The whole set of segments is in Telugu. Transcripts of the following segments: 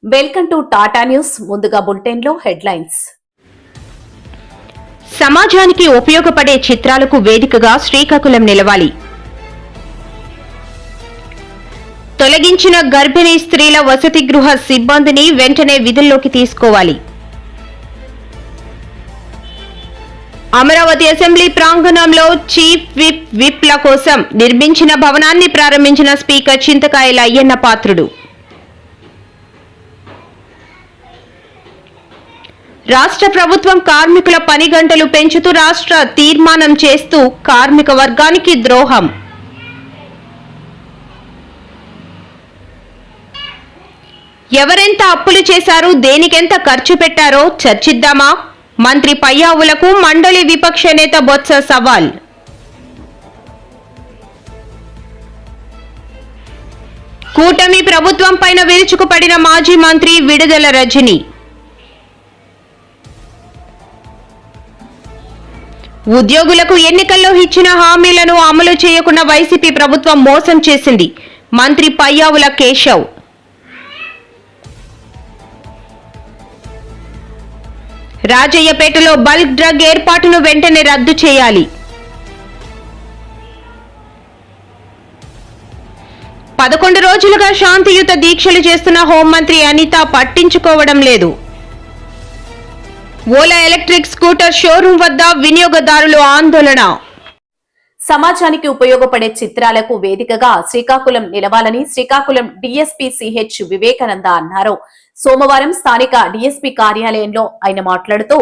Welcome to Tata news. ముందుగా బులెటిన్ లో హెడ్లైన్స్. సమాజానికి ఉపయోగపడే చిత్రాలకు వేదికగా శ్రీకాకుళం నిలవాలి. తొలగించిన గర్భిణీ స్త్రీల వసతి గృహ సిబ్బందిని వెంటనే విధుల్లోకి తీసుకోవాలి. అమరావతి అసెంబ్లీ ప్రాంగణంలో చీఫ్ విప్ల కోసం నిర్మించిన భవనాన్ని ప్రారంభించిన స్పీకర్ చింతకాయల అయ్యన్న పాత్రుడు. రాష్ట్ర ప్రభుత్వం కార్మికుల పని గంటలు పెంచుతూ రాష్ట్ర తీర్మానం చేస్తూ కార్మిక వర్గానికి ద్రోహం. ఎవరెంత అప్పులు చేశారు, దేనికెంత ఖర్చు పెట్టారో చర్చిద్దామా? మంత్రి పయ్యావులకు మండలి విపక్ష నేత బొత్స సవాల్. కూటమి ప్రభుత్వం పైన విరుచుకుపడిన మాజీ మంత్రి విడుదల రజని. ఉద్యోగులకు ఎన్నికల్లో ఇచ్చిన హామీలను అమలు చేయకుండా వైసీపీ ప్రభుత్వం మోసం చేసింది. మంత్రి పయ్యావుల కేశవ్. రాజయ్యపేటలో బల్క్ డ్రగ్ ఏర్పాటును వెంటనే రద్దు చేయాలి. 11 రోజులుగా శాంతియుత దీక్షలు చేస్తున్న హోంమంత్రి అనిత పట్టించుకోవడం లేదు. ఓలా ఎలక్ట్రిక్ స్కూటర్ షోరూం వద్ద వినియోగదారులు ఆందోళన. సమాజానికి ఉపయోగపడే చిత్రాలకు వేదికగా శ్రీకాకుళం నిలవాలని శ్రీకాకుళం డీఎస్పీ సిహెచ్ వివేకానంద అన్నారు. సోమవారం స్థానిక డీఎస్పీ కార్యాలయంలో ఆయన మాట్లాడుతూ,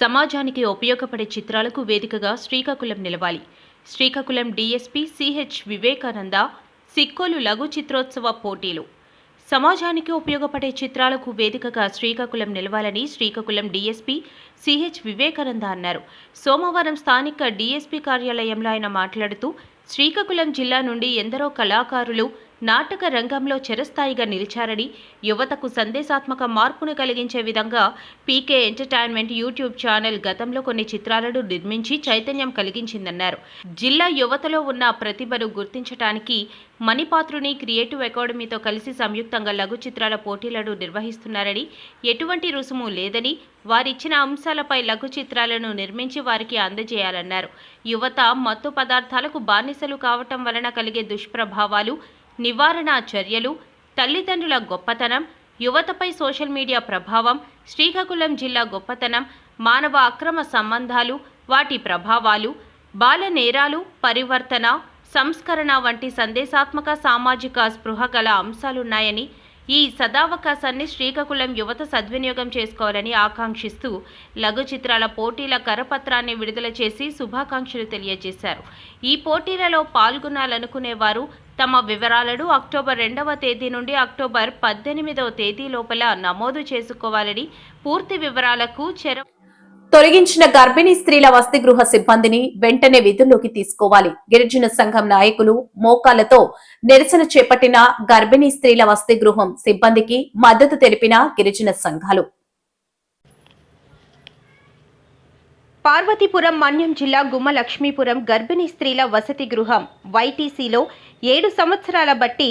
సమాజానికి ఉపయోగపడే చిత్రాలకు వేదికగా శ్రీకాకుళం నిలవాలి. శ్రీకాకుళం డీఎస్పీ సిహెచ్ వివేకానంద సిక్కోలు లఘు చిత్రోత్సవ పోటీలు. సమాజానికి ఉపయోగపడే చిత్రాలకు వేదికగా శ్రీకాకుళం నిలవాలని శ్రీకాకుళం డీఎస్పీ సిహెచ్ వివేకానంద అన్నారు. సోమవారం స్థానిక డీఎస్పీ కార్యాలయంలో ఆయన మాట్లాడుతూ, శ్రీకాకుళం జిల్లా నుండి ఎందరో కళాకారులు నాటక రంగంలో చిరస్థాయిగా నిలిచారని, యువతకు సందేశాత్మక మార్పును కలిగించే విధంగా పీకే ఎంటర్టైన్మెంట్ యూట్యూబ్ ఛానల్ గతంలో కొన్ని చిత్రాలను నిర్మించి చైతన్యం కలిగించిందన్నారు. జిల్లా యువతలో ఉన్న ప్రతిభను గుర్తించడానికి మణిపాత్రుని క్రియేటివ్ అకాడమీతో కలిసి సంయుక్తంగా లఘు చిత్రాల పోటీలను నిర్వహిస్తున్నారని, ఎటువంటి రుసుము లేదని, వారిచ్చిన అంశాలపై లఘు చిత్రాలను నిర్మించి వారికి అందజేయాలన్నారు. యువత మత్తు పదార్థాలకు బానిసలు కావటం వలన కలిగే దుష్ప్రభావాలు, నివారణ చర్యలు, తల్లిదండ్రుల గొప్పతనం, యువతపై సోషల్ మీడియా ప్రభావం, శ్రీకాకుళం జిల్లా గొప్పతనం, మానవ అక్రమ సంబంధాలు, వాటి ప్రభావాలు, బాల నేరాలు, పరివర్తన, సంస్కరణ వంటి సందేశాత్మక సామాజిక స్పృహ గల అంశాలున్నాయని, ఈ సదావకాశాన్ని శ్రీకాకుళం యువత సద్వినియోగం చేసుకోవాలని ఆకాంక్షిస్తూ లఘు చిత్రాల పోటీల కరపత్రాన్ని విడుదల చేసి శుభాకాంక్షలు తెలియజేశారు. ఈ పోటీలలో పాల్గొనాలనుకునేవారు తమ వివరాలను అక్టోబర్ 2వ తేదీ నుండి అక్టోబర్ 18వ తేదీ లోపల నమోదు చేసుకోవాలని, పూర్తి వివరాలకు తొలగించిన గర్భిణీ స్త్రీల వసతి గృహ సిబ్బందిని వెంటనే విధుల్లోకి తీసుకోవాలి. గిరిజన సంఘం నాయకులు మోకాలతో నిరసన చేపట్టిన గర్భిణీ స్త్రీల వసతి గృహం సిబ్బందికి మద్దతు తెలిపిన గిరిజన సంఘాలు. పార్వతీపురం మన్యం జిల్లా గుమ్మ లక్ష్మీపురం గర్భిణీ స్త్రీల వసతి గృహం వైటీసీలో 7 సంవత్సరాల బట్టి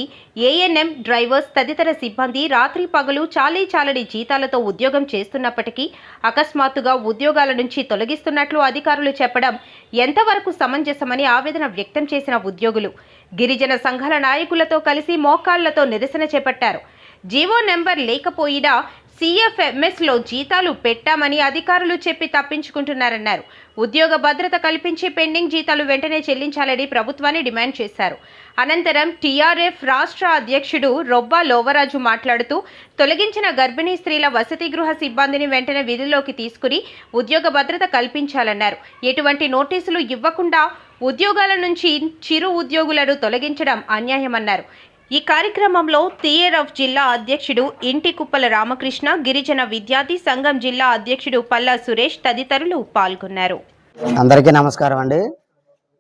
ఏఎన్ఎం డ్రైవర్స్ తదితర సిబ్బంది రాత్రి పగలు చాలీ జీతాలతో ఉద్యోగం చేస్తున్నప్పటికీ అకస్మాత్తుగా ఉద్యోగాల నుంచి తొలగిస్తున్నట్లు అధికారులు చెప్పడం ఎంతవరకు సమంజసమని ఆవేదన వ్యక్తం చేసిన ఉద్యోగులు గిరిజన సంఘాల నాయకులతో కలిసి మోకాళ్లతో నిరసన చేపట్టారు. జీవో నెంబర్ లేకపోయినా సిఎఫ్ఎంఎస్లో జీతాలు పెట్టామని అధికారులు చెప్పి తప్పించుకుంటున్నారన్నారు. ఉద్యోగ భద్రత కల్పించి పెండింగ్ జీతాలు వెంటనే చెల్లించాలని ప్రభుత్వాన్ని డిమాండ్ చేశారు. అనంతరం టీఆర్ఎఫ్ రాష్ట్ర అధ్యక్షుడు రొబ్బా లోవరాజు మాట్లాడుతూ, తొలగించిన గర్భిణీ స్త్రీల వసతి గృహ సిబ్బందిని వెంటనే విధుల్లోకి తీసుకుని ఉద్యోగ భద్రత కల్పించాలన్నారు. ఎటువంటి నోటీసులు ఇవ్వకుండా ఉద్యోగాల నుంచి చిరు ఉద్యోగులను తొలగించడం అన్యాయమన్నారు. ఈ కార్యక్రమంలో టీఆర్ఎఫ్ జిల్లా అధ్యక్షుడు ఇంటికుప్పల రామకృష్ణ, గిరిజన విద్యార్థి సంఘం జిల్లా అధ్యక్షుడు పల్లా సురేష్ తదితరులు పాల్గొన్నారు. అందరికీ నమస్కారం అండి.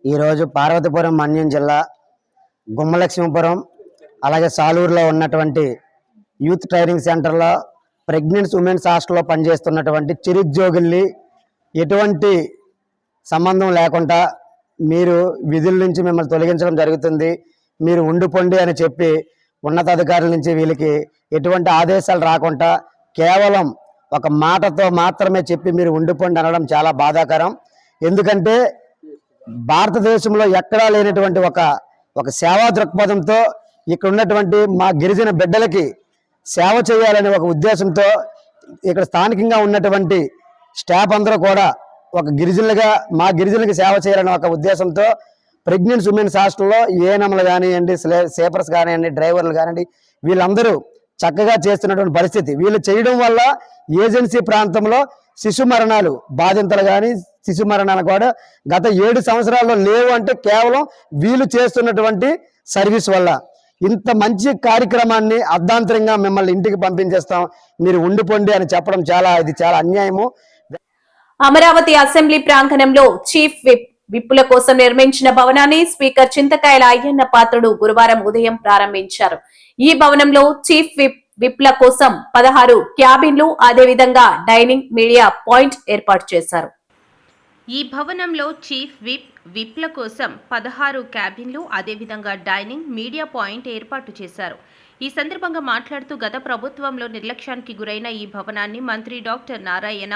ఈరోజు పార్వతీపురం మన్యం జిల్లా గుమ్మలక్ష్మీపురం అలాగే సాలూరులో ఉన్నటువంటి యూత్ ట్రైనింగ్ సెంటర్లో ప్రెగ్నెంట్స్ ఉమెన్స్ హాస్టల్లో పనిచేస్తున్నటువంటి చిరుద్యోగుల్ని ఎటువంటి సంబంధం లేకుండా మీరు విధుల నుంచి మిమ్మల్ని తొలగించడం జరుగుతుంది, మీరు ఉండిపోండి అని చెప్పి ఉన్నతాధికారుల నుంచి వీళ్ళకి ఎటువంటి ఆదేశాలు రాకుండా కేవలం ఒక మాటతో మాత్రమే చెప్పి మీరు ఉండిపోండి అనడం చాలా బాధాకరం. ఎందుకంటే భారతదేశంలో ఎక్కడా లేనటువంటి ఒక సేవా దృక్పథంతో ఇక్కడ ఉన్నటువంటి మా గిరిజన బిడ్డలకి సేవ చేయాలనే ఒక ఉద్దేశంతో ఇక్కడ స్థానికంగా ఉన్నటువంటి స్టాఫ్ అందరూ కూడా ఒక గిరిజనులుగా మా గిరిజనులకి సేవ చేయాలనే ఒక ఉద్దేశంతో ప్రెగ్నెంట్ ఉమెన్స్ హాస్టల్లో ఏఎన్ఎంలు కానివ్వండి, సేపర్స్ కానివ్వండి, డ్రైవర్లు కానివ్వండి, వీళ్ళందరూ చక్కగా చేస్తున్నటువంటి పరిస్థితి. వీళ్ళు చేయడం వల్ల ఏజెన్సీ ప్రాంతంలో శిశు మరణాలు బాధితులు కానీ శిశు మరణాలు కూడా గత 7 సంవత్సరాల్లో లేవు అంటే కేవలం వీళ్ళు చేస్తున్నటువంటి సర్వీస్ వల్ల. ఇంత మంచి కార్యక్రమాన్ని అర్ధాంతరంగా మిమ్మల్ని ఇంటికి పంపించేస్తాం, మీరు ఉండిపోండి అని చెప్పడం ఇది చాలా అన్యాయము. అమరావతి అసెంబ్లీ ప్రాంగణంలో చీఫ్ విప్పుల కోసం నిర్మించిన భవనాన్ని స్పీకర్ చింతకాయల అయ్యన్న పాత్రుడు గురువారం ఉదయం ప్రారంభించారు. ఈ భవనంలో చీఫ్ విప్ల కోసం 16 క్యాబిన్లు, అదేవిధంగా డైనింగ్ మీడియా పాయింట్ ఏర్పాటు చేశారు. ఈ భవనంలో చీఫ్ విప్ల కోసం 16 క్యాబిన్లు, అదేవిధంగా డైనింగ్ మీడియా పాయింట్ ఏర్పాటు చేశారు. ఈ సందర్భంగా మాట్లాడుతూ గత ప్రభుత్వంలో నిర్లక్ష్యానికి గురైన ఈ భవనాన్ని మంత్రి డాక్టర్ నారాయణ,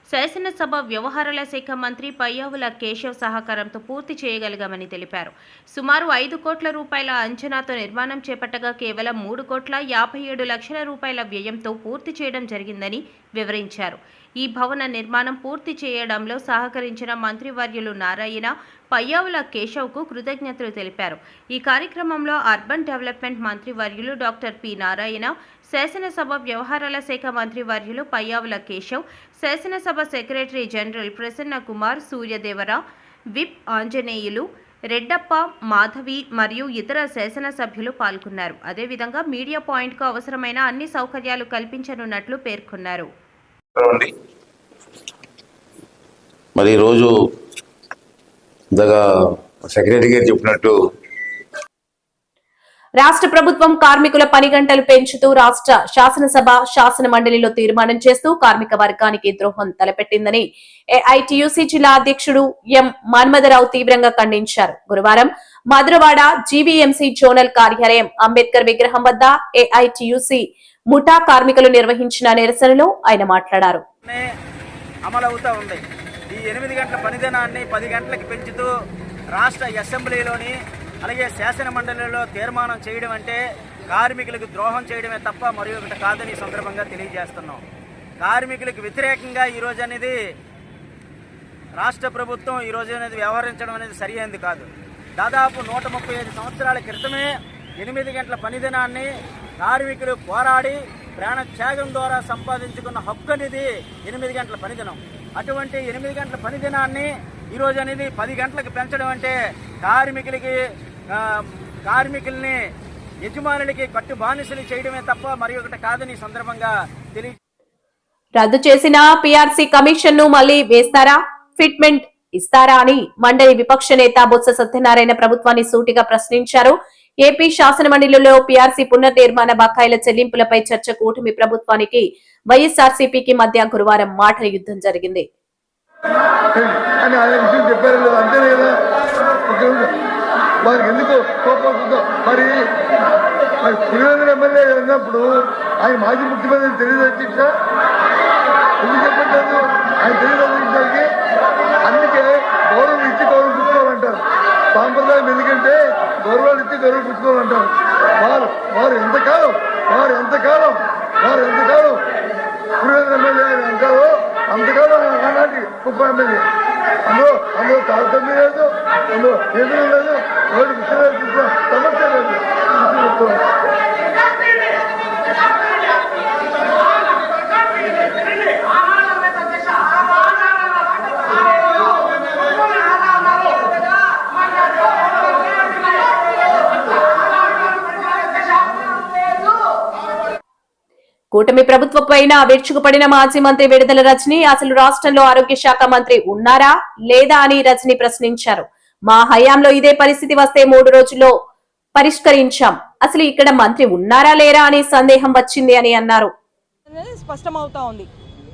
శాసనసభ వ్యవహారాల శాఖ మంత్రి పయ్యావుల కేశవ్ సహకారంతో పూర్తి చేయగలిగామని తెలిపారు. సుమారు 5 కోట్ల రూపాయల అంచనాతో నిర్మాణం చేపట్టగా కేవలం 3,57,00,000 రూపాయల వ్యయంతో పూర్తి చేయడం జరిగిందని వివరించారు. ఈ భవన నిర్మాణం పూర్తి చేయడంలో సహకరించిన మంత్రివర్యులు నారాయణ, పయ్యావుల కేశవ్కు కృతజ్ఞతలు తెలిపారు. ఈ కార్యక్రమంలో అర్బన్ డెవలప్మెంట్ మంత్రివర్యులు డాక్టర్ పి నారాయణ, శాసనసభ వ్యవహారాల శాఖ మంత్రివర్యులు పయ్యావుల కేశవ్, శాసనసభ secretary general Prasanna Kumar, Suryadevara, whip Anjaneyulu, Reddappa, Madhavi మరియు ఇతర శాసనసభ్యులు పాల్గొన్నారు. అదేవిధంగా మీడియా పాయింట్కు అవసరమైన అన్ని సౌకర్యాలు కల్పించనున్నట్లు పేర్కొన్నారు. మరి ఈరోజు ఇంతగా సెక్రటరీ గారు చెప్పినట్టు రాష్ట్ర ప్రభుత్వం కార్మికుల పని గంటలు పెంచుతూ రాష్ట్ర శాసనసభ శాసన మండలిలో తీర్మానం చేస్తూ కార్మిక వర్గానికి ద్రోహం తలపెట్టిందని ఏఐటియుసి జిల్లా అధ్యక్షుడు ఎం మన్మథరావు తీవ్రంగా ఖండించారు. గురువారం మధురవాడ జీవీఎంసీ జోనల్ కార్యాలయం అంబేద్కర్ విగ్రహం వద్ద ఏఐటియుసి ముఠా కార్మికులు నిర్వహించిన నిరసనలో ఆయన మాట్లాడారు. అమలవుతా ఉంది. ఈ 8 గంటల పనిదినాన్ని 10 గంటలకు పెంచుతూ రాష్ట్ర అసెంబ్లీలోని అలాగే శాసన మండలిలో తీర్మానం చేయడం అంటే కార్మికులకు ద్రోహం చేయడమే తప్ప మరి ఒకటి కాదని ఈ సందర్భంగా తెలియజేస్తున్నాం. కార్మికులకు వ్యతిరేకంగా ఈరోజు అనేది రాష్ట్ర ప్రభుత్వం ఈరోజు అనేది వ్యవహరించడం అనేది సరియైనది కాదు. దాదాపు 135 సంవత్సరాల క్రితమే 8 గంటల పనిదినాన్ని కార్మికులు పోరాడి ప్రాణత్యాగం ద్వారా సంపాదించుకున్న హక్కు అనేది 8 గంటల పనిదినం. అటువంటి 8 గంటల పనిదినాన్ని ఈరోజు అనేది 10 గంటలకు పెంచడం అంటే కార్మికుల్ని యజమానులకి కట్టు బానిసలు చేయడమే తప్ప మరి ఒకటి కాదని సందర్భంగా రద్దు చేసిన పిఆర్సీ కమిషన్ ను మళ్లీ వేస్తారా, ఫిట్మెంట్ ఇస్తారా అని మండలి విపక్ష నేత బొత్స సత్యనారాయణ ప్రభుత్వాన్ని సూటిగా ప్రశ్నించారు. ఏపీ శాసన మండలిలో పిఆర్సీ పునర్నిర్మాణ బకాయిల చెల్లింపులపై చర్చ కూటమి ప్రభుత్వానికి వైఎస్ఆర్సీపీకి మధ్య గురువారం మాటల యుద్ధం జరిగింది. ఎందుకు మరి పులివెందుల ఎమ్మెల్యే ఉన్నప్పుడు ఆయన మాజీ ముఖ్యమంత్రి తెలియదు అధ్యక్ష, ఎందుకు చెప్పట్లేదు? ఆయన తెలియదు అధ్యక్షకి. అందుకే గౌరవం ఇచ్చి గౌరవం పుచ్చుకోవాలంటారు. సాంప్రదాయం ఎందుకంటే గౌరవాలు ఇచ్చి గౌరవం పుచ్చుకోవాలంటారు. వారు ఎంతకాలం పులివెందుల ఎమ్మెల్యే అంటారు అంతకాలం ఆనాటి ఉప ఎమ్మెల్యే. అందులో తారతమ్యం లేదు, అందులో ఎదురు లేదు, రోడ్డు విషయంలో సమస్య లేదు. కూటమి ప్రభుత్వంపైన విరుచుకుపడిన మాజీ మంత్రి విడుదల రజని అసలు రాష్ట్రంలో ఆరోగ్య శాఖ మంత్రి ఉన్నారా లేదా అని రజని ప్రశ్నించారు. మా హయాంలో ఇదే పరిస్థితి వస్తే 3 రోజుల్లో పరిష్కరించాం. అసలు ఇక్కడ మంత్రి ఉన్నారా లేరా అని సందేహం వచ్చింది అని అన్నారు. స్పష్టమవుతా ఉంది.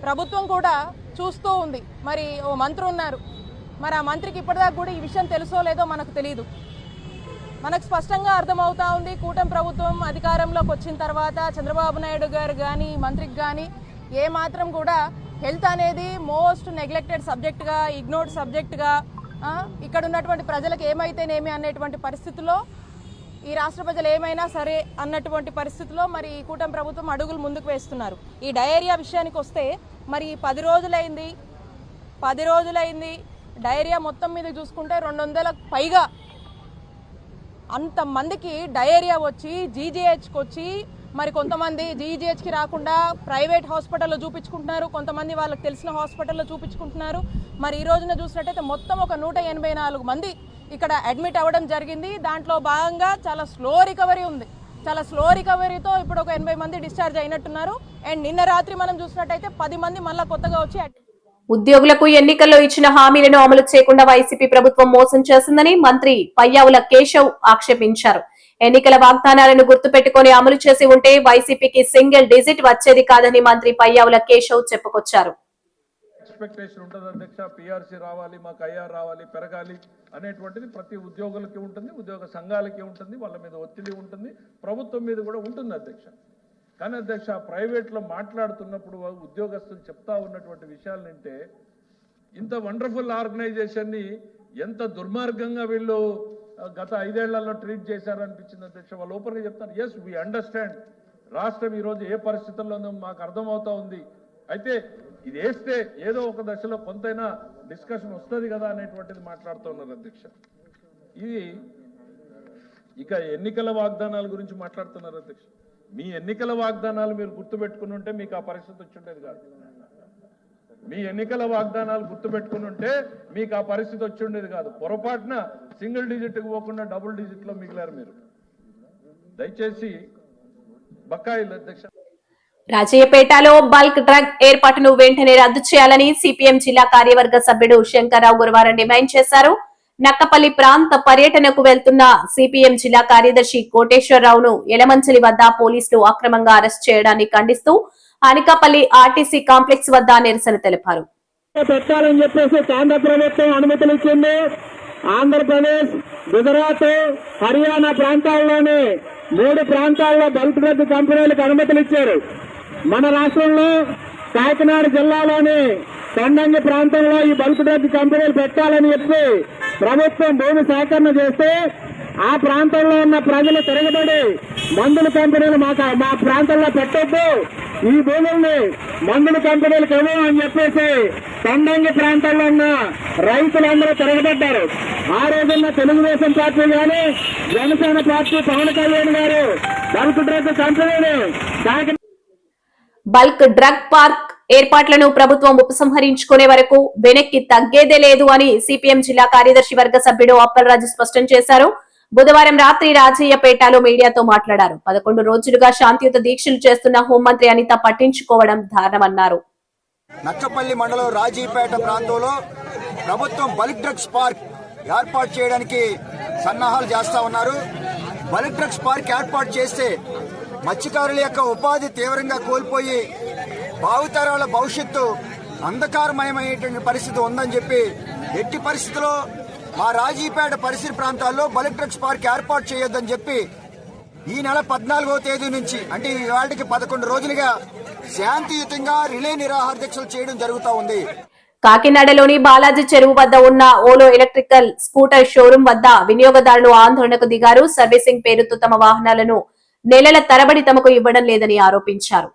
ప్రభుత్వం కూడా చూస్తూ ఉంది. మరి ఓ మంత్రి ఉన్నారు, మరి ఆ మంత్రికి ఇప్పటిదాకా కూడా ఈ విషయం తెలుసో లేదో మనకు తెలియదు. మనకు స్పష్టంగా అర్థమవుతా ఉంది కూటమి ప్రభుత్వం అధికారంలోకి వచ్చిన తర్వాత చంద్రబాబు నాయుడు గారు కానీ మంత్రికి కానీ ఏమాత్రం కూడా హెల్త్ అనేది మోస్ట్ నెగ్లెక్టెడ్ సబ్జెక్ట్గా, ఇగ్నోర్డ్ సబ్జెక్ట్గా, ఇక్కడ ఉన్నటువంటి ప్రజలకు ఏమైతేనేమి అనేటువంటి పరిస్థితుల్లో, ఈ రాష్ట్ర ప్రజలు ఏమైనా సరే అన్నటువంటి పరిస్థితిలో మరి ఈ కూటమి ప్రభుత్వం అడుగులు ముందుకు వేస్తున్నారు. ఈ డయేరియా విషయానికి వస్తే మరి 10 రోజులైంది డయేరియా మొత్తం మీద చూసుకుంటే 200లకు పైగా అంతమందికి డయేరియా వచ్చి జీజీహెచ్కి వచ్చి, మరి కొంతమంది జీజీహెచ్కి రాకుండా ప్రైవేట్ హాస్పిటల్లో చూపించుకుంటున్నారు, కొంతమంది వాళ్ళకి తెలిసిన హాస్పిటల్లో చూపించుకుంటున్నారు. మరి ఈ రోజున చూసినట్టయితే మొత్తం ఒక 184 మంది ఇక్కడ అడ్మిట్ అవ్వడం జరిగింది. దాంట్లో భాగంగా చాలా స్లో రికవరీ ఉంది. చాలా స్లో రికవరీతో ఇప్పుడు ఒక 80 మంది డిశ్చార్జ్ అయినట్టున్నారు. అండ్ నిన్న రాత్రి మనం చూసినట్టయితే 10 మంది మళ్ళీ కొత్తగా వచ్చి ఉద్యోగులకు ఎన్నికల్లో ఇచ్చిన హామీలను అమలు చేయకుండా వైసీపీ ప్రభుత్వం మోసం చేసిందని మంత్రి పయ్యావుల కేశవ్ ఆక్షేపించారు. ఎన్నికల వాగ్దానాలను గుర్తుపెట్టుకుని అమలు చేసి ఉంటే వైసీపీకి సింగిల్ డిజిట్ వచ్చేది కాదని మంత్రి పయ్యావుల కేశవ్ చెప్పుకొచ్చారు. ఎక్స్పెక్టేషన్ ఉంటుంది అధ్యక్ష, పిఆర్సీ రావాలి, మాకు ఐఆర్ రావాలి, పెరగాలి అనేటువంటిది ప్రతి ఉద్యోగులకి ఉంటుంది, ఉద్యోగ సంఘాలకి ఉంటుంది, వాళ్ళ మీద ఒత్తిడి ఉంటుంది, ప్రభుత్వం మీద కూడా ఉంటుంది అధ్యక్ష. కానీ అధ్యక్ష, ప్రైవేట్లో మాట్లాడుతున్నప్పుడు ఉద్యోగస్తులు చెప్తా ఉన్నటువంటి విషయాలు వింటే ఇంత వండర్ఫుల్ ఆర్గనైజేషన్ని ఎంత దుర్మార్గంగా వీళ్ళు గత 5 ఏళ్లలో ట్రీట్ చేశారనిపించింది అధ్యక్ష. వాళ్ళు ఓపెన్గా చెప్తారు, ఎస్ వీ అండర్స్టాండ్, రాష్ట్రం ఈరోజు ఏ పరిస్థితుల్లోనూ మాకు అర్థమవుతా ఉంది, అయితే ఇది వేస్తే ఏదో ఒక దశలో కొంతైనా డిస్కషన్ వస్తుంది కదా అనేటువంటిది మాట్లాడుతూ ఉన్నారు అధ్యక్ష. ఇది ఇక ఎన్నికల వాగ్దానాల గురించి మాట్లాడుతున్నారు అధ్యక్ష. మీ ఎన్నికల వాగ్దానాలు మీరు గుర్తుపెట్టుకుని ఉంటే మీకు ఆ పరిస్థితి వచ్చి ఉండేది కాదు. మీ ఎన్నికల వాగ్దానాలు గుర్తుపెట్టుకుని ఉంటే మీకు ఆ పరిస్థితి వచ్చి ఉండేది కాదు. పొరపాటున సింగిల్ డిజిట్కి పోకుండా డబుల్ డిజిట్లో మిగిలారు మీరు. దయచేసి బకాయిలు అధ్యక్ష. రాజయ్యపేటలో బల్క్ డ్రగ్ ఏర్పాటును వెంటనే రద్దు చేయాలని సిపిఎం జిల్లా కార్యవర్గ సభ్యుడు శంకర్రావు గురువారం డిమాండ్ చేశారు. నక్కపల్లి ప్రాంత పర్యటనకు వెళ్తున్న సిపిఎం జిల్లా కార్యదర్శి కోటేశ్వరరావును యలమంచిలి వద్ద పోలీసులు అక్రమంగా అరెస్ట్ చేయడాన్ని ఖండిస్తూ అనకాపల్లి ఆర్టీసీ కాంప్లెక్స్ వద్ద నిరసన తెలిపారు. పెట్టాలని చెప్పేసి కేంద్ర ప్రభుత్వం అనుమతులు ఇచ్చింది. ఆంధ్రప్రదేశ్, గుజరాత్, హర్యానా ప్రాంతాల్లోని 3 ప్రాంతాల్లో బల్క్ డ్రగ్ కంపెనీలకు అనుమతులు ఇచ్చారు. మన రాష్ట్రంలో కాకినాడ జిల్లాలోని కొండంగి ప్రాంతంలో ఈ బల్క్ డ్రగ్ కంపెనీలు పెట్టాలని చెప్పి ప్రభుత్వం భూమి సేకరణ చేస్తే ఆ ప్రాంతంలో ఉన్న ప్రజలు తిరగబడి మందుల కంపెనీలు మా ప్రాంతంలో పెట్టొద్దు, ఈ భూముల్ని మందుల కంపెనీలకు ఇవ్వం అని చెప్పేసి కొండంగి ప్రాంతంలో ఉన్న రైతులందరూ తిరగబడ్డారు. ఆ రోజున్న తెలుగుదేశం పార్టీ కానీ జనసేన పార్టీ పవన్ కళ్యాణ్ గారు బల్క్ డ్రగ్ కంపెనీని బల్క్ డ్రగ్ పార్క్ ఏర్పాట్లను ప్రభుత్వం ఉపసంహరించుకునే వరకు వెనక్కి తగ్గేదే లేదు అని సిపిఎం జిల్లా కార్యదర్శి వర్గ సభ్యుడు అప్పలరాజు స్పష్టం చేశారు. బుధవారం రాత్రి రాజయ్యపేటలో మీడియాతో మాట్లాడారు. 11 రోజులుగా శాంతియుత దీక్షలు చేస్తున్న హోంమంత్రి అనిత పట్టించుకోవడం దారుణమన్నారు. నక్కపల్లి మండలం రాజీపేట ప్రాంతంలో ప్రభుత్వం బల్క్ డ్రగ్స్ పార్క్ ఏర్పాటు చేయడానికి సన్నాహాలు చేస్తా ఉన్నారు. బల్క్ డ్రగ్స్ పార్క్ ఏర్పాటు చేస్తే మత్స్యకారుల యొక్క ఉపాధి తీవ్రంగా కోల్పోయి భావితరాల భవిష్యత్తు అంధకారమయమైనటువంటి పరిస్థితి ఉందని చెప్పి ఎట్టి పరిస్థితుల్లో మా రాజీపేట పరిసర ప్రాంతాల్లో బల్క్ డ్రగ్స్ పార్క్ ఏర్పాటు చేయొద్దని చెప్పి ఈ నెల 14వ తేదీ నుంచి అంటే ఈ వాటికి 11 రోజులుగా శాంతియుతంగా రిలే నిరాహార దీక్షలు చేయడం జరుగుతూ ఉంది. కాకినాడలోని బాలాజీ చెరువు వద్ద ఉన్న ఓలో ఎలక్ట్రికల్ స్కూటర్ షోరూం వద్ద వినియోగదారులు ఆందోళనకు దిగారు. సర్వీసింగ్ పేరుతో తమ వాహనాలను నెలల తరబడి తమకు ఇవ్వడం లేదని ఆరోపించారు.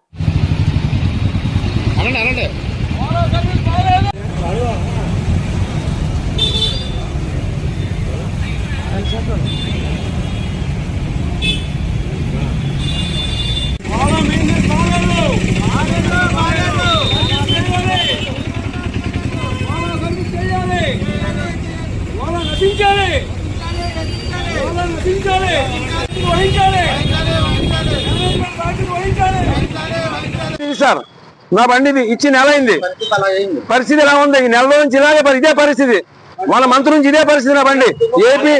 సార్ నా బండిది ఇచ్చి నెల అయింది, పరిస్థితి ఎలా ఉంది? ఈ నెల నుంచి ఇలాగే ఇదే పరిస్థితి, వాళ్ళ మంత్రి నుంచి ఇదే పరిస్థితి. నా బండి ఏపీ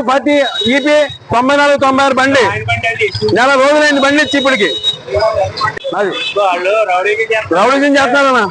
40 ఈపీ 94-96 బండి నెల రోజులైంది బండి ఇచ్చి ఇప్పటికి. అది రౌడీజం చేస్తున్నారన్నా.